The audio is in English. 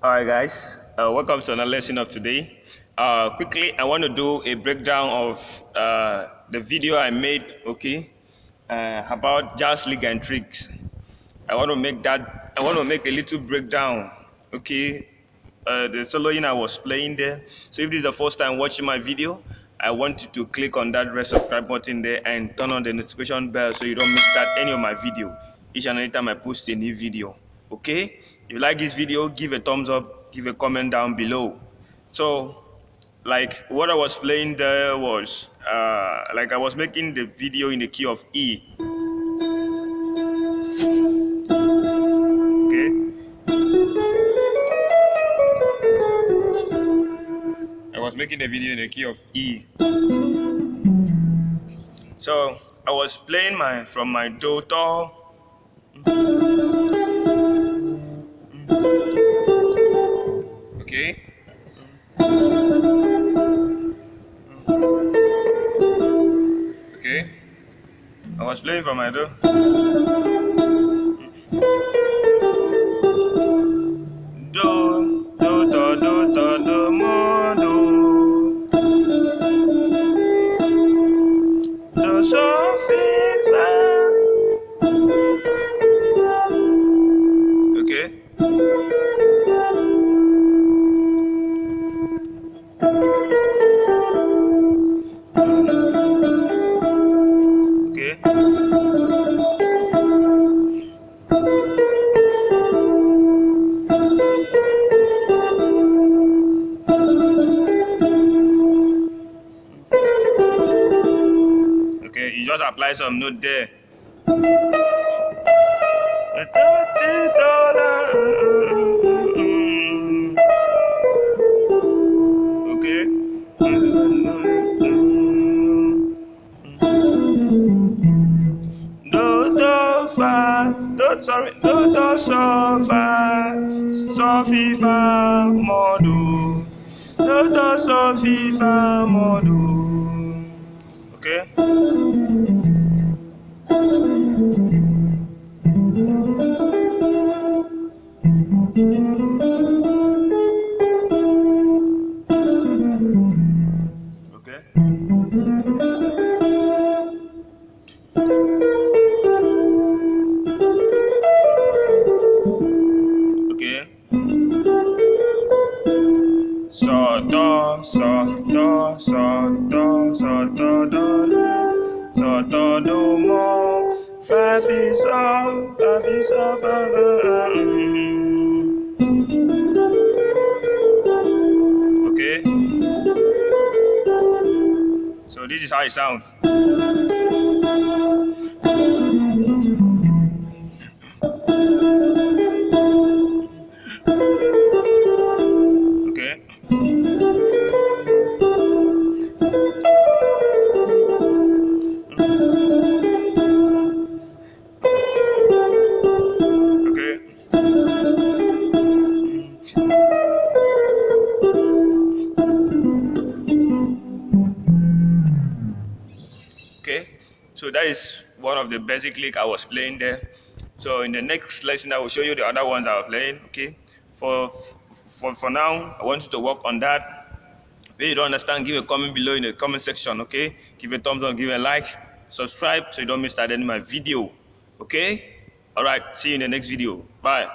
Alright guys, welcome to another lesson of today. Quickly, I want to do a breakdown of the video I made, okay, about jazz league and tricks. I want to make a little breakdown, okay, the soloing I was playing there. So if this is the first time watching my video, I want you to click on that red subscribe button there and turn on the notification bell so you don't miss any of my video each and every time I post a new video. Okay, if you like this video, give a thumbs up, give a comment down below. So like what I was playing there was like I was making the video in the key of E. Okay, I was making the video in the key of E. So I was playing from my do to. Okay. Okay. I was playing from my do. Do, mo, do. Do, so, fi, fa. Okay. Okay. Okay, you just apply some note there. Okay. Do do fa, do sorry, do do so fa, so fi fa mo do, do so fi fa mo do. Okay. Okay. Okay. So do so do so do so do mo fa fi so fa. Okay. So this is how it sounds. Okay. Okay. Okay, so that is one of the basic lick I was playing there. So in the next lesson I will show you the other ones I was playing. Okay, for now I want you to work on that. If you don't understand, give a comment below in the comment section. Okay, give a thumbs up, give a like, subscribe so you don't miss out any of my video. Okay, all right, see you in the next video. Bye.